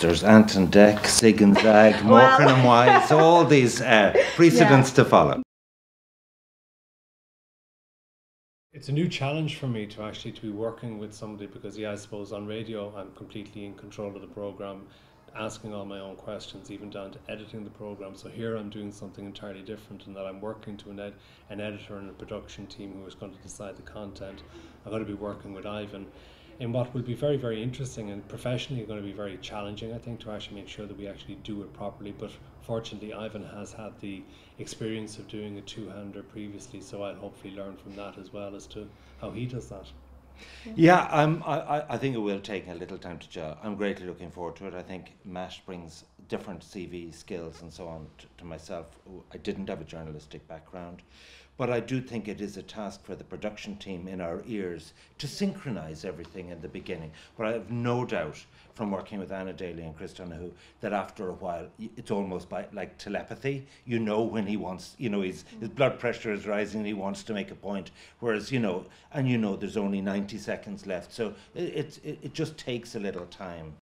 There's Ant and Dec, Sig and Zag, Morecambe and Wise, all these precedents to follow. It's a new challenge for me to actually be working with somebody, because I suppose on radio I'm completely in control of the programme, asking all my own questions, even down to editing the programme. So here I'm doing something entirely different in that I'm working to an editor and a production team who is going to decide the content. I'm going to be working with Ivan in what will be very, very interesting and professionally going to be very challenging, I think, to actually make sure that we actually do it properly. But fortunately, Ivan has had the experience of doing a two-hander previously, so I'll hopefully learn from that as well as to how he does that. Yeah, I think it will take a little time to gel. I'm greatly looking forward to it. I think Matt brings different CV skills and so on to myself. I didn't have a journalistic background, but I do think it is a task for the production team in our ears to synchronise everything in the beginning. But I have no doubt from working with Anna Daly and Chris Donahue that after a while it's almost like telepathy. You know when he wants, his blood pressure is rising and he wants to make a point, whereas there's only 90 seconds left, so it just takes a little time.